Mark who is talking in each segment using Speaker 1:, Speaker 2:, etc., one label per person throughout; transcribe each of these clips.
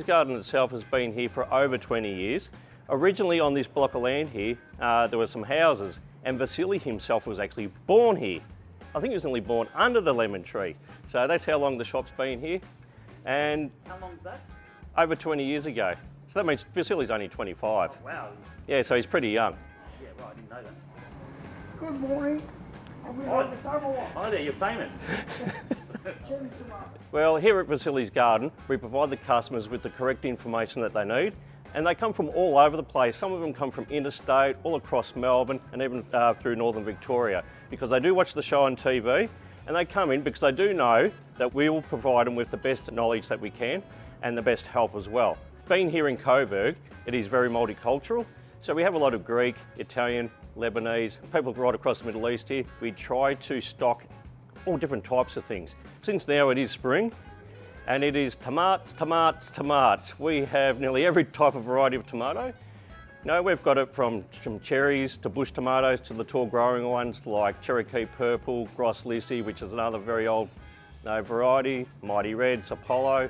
Speaker 1: garden itself has been here for over 20 years. Originally on this block of land here, there were some houses, and Vasily himself was actually born here. I think he was only born under the lemon tree. So that's how long the shop's been here. And
Speaker 2: how long is that?
Speaker 1: Over 20 years ago. So that means Vasily's only 25.
Speaker 2: Oh, wow.
Speaker 1: Yeah, so he's pretty young.
Speaker 2: Yeah, right, I didn't know that.
Speaker 3: Good morning.
Speaker 2: Hi there, you're famous.
Speaker 1: Well, here at Vasily's Garden, we provide the customers with the correct information that they need, and they come from all over the place. Some of them come from interstate, all across Melbourne, and even through northern Victoria, because they do watch the show on TV, and they come in because they do know that we will provide them with the best knowledge that we can, and the best help as well. Being here in Coburg, it is very multicultural, so we have a lot of Greek, Italian, Lebanese, people right across the Middle East here. We try to stock all different types of things. Since now it is spring, and it is tomatoes, tomatoes, tomatoes. We have nearly every type of variety of tomato. No, we've got it from cherries to bush tomatoes to the tall growing ones like Cherokee Purple, Gros Lissi, which is another very old variety, Mighty Reds, Apollo.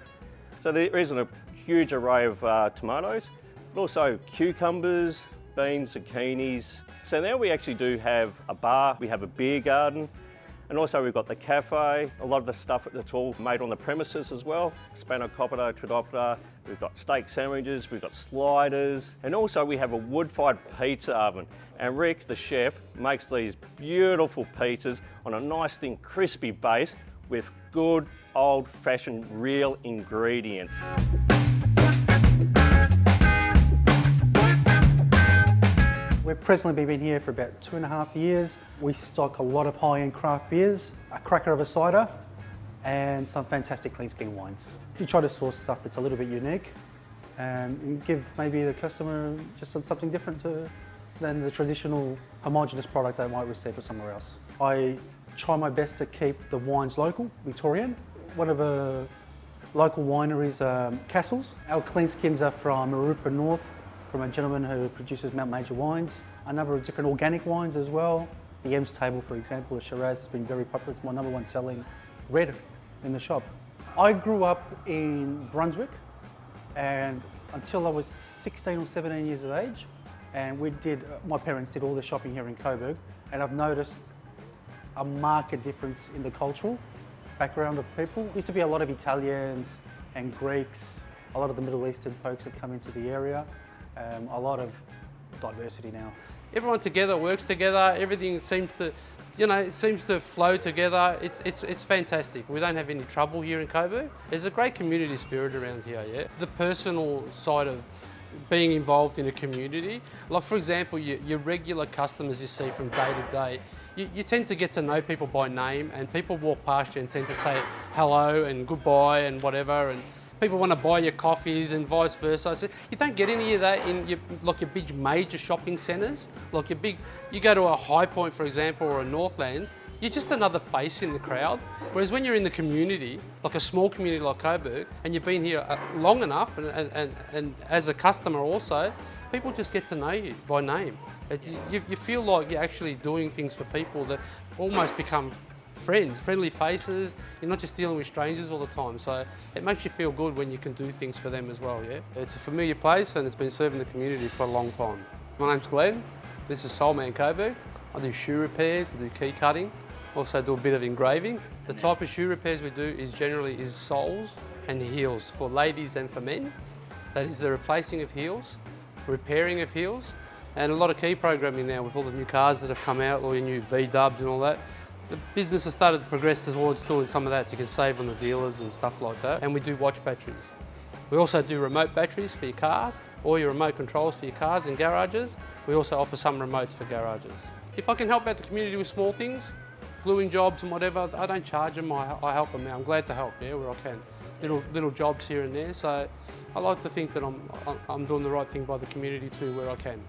Speaker 1: So there is a huge array of tomatoes, but also cucumbers, beans, zucchinis. So now we actually do have a bar, we have a beer garden, and also we've got the cafe, a lot of the stuff that's all made on the premises as well. Spanakopita, Tridopita, we've got steak sandwiches, we've got sliders, and also we have a wood-fired pizza oven. And Rick, the chef, makes these beautiful pizzas on a nice thin crispy base with good old-fashioned real ingredients.
Speaker 4: We've presently been here for about 2.5 years. We stock a lot of high-end craft beers, a cracker of a cider, and some fantastic clean skin wines. We try to source stuff that's a little bit unique and give maybe the customer just something different than the traditional homogenous product they might receive from somewhere else. I try my best to keep the wines local, Victorian. One of the local wineries, Castles. Our clean skins are from Maroopra North, from a gentleman who produces Mount Major wines. A number of different organic wines as well. The Ems Table, for example, a Shiraz has been very popular. It's my #1 selling red in the shop. I grew up in Brunswick, and until I was 16 or 17 years of age, and my parents did all the shopping here in Coburg, and I've noticed a marked difference in the cultural background of people. There used to be a lot of Italians and Greeks, a lot of the Middle Eastern folks that come into the area. A lot of diversity now.
Speaker 5: Everyone together works together. Everything seems to, it seems to flow together. It's fantastic. We don't have any trouble here in Coburg. There's a great community spirit around here. Yeah, the personal side of being involved in a community. Like for example, your regular customers you see from day to day. You tend to get to know people by name, and people walk past you and tend to say hello and goodbye and whatever. And people want to buy your coffees and vice versa. So you don't get any of that in your big major shopping centres. Like you go to a High Point, for example, or a Northland, you're just another face in the crowd. Whereas when you're in the community, like a small community like Coburg, and you've been here long enough, and as a customer also, people just get to know you by name. You feel like you're actually doing things for people that almost become friends, friendly faces. You're not just dealing with strangers all the time, so it makes you feel good when you can do things for them as well, yeah? It's a familiar place and it's been serving the community for a long time. My name's Glenn, this is Soulman Coburg. I do shoe repairs, I do key cutting, also do a bit of engraving. The type of shoe repairs we do is generally soles and heels for ladies and for men. That is the replacing of heels, repairing of heels, and a lot of key programming now with all the new cars that have come out, all your new V-dubs and all that. The business has started to progress towards doing some of that. You can save on the dealers and stuff like that. And we do watch batteries. We also do remote batteries for your cars, or your remote controls for your cars and garages. We also offer some remotes for garages. If I can help out the community with small things, gluing jobs and whatever, I don't charge them, I help them out. I'm glad to help, yeah, where I can. Little jobs here and there. So I like to think that I'm doing the right thing by the community too, where I can.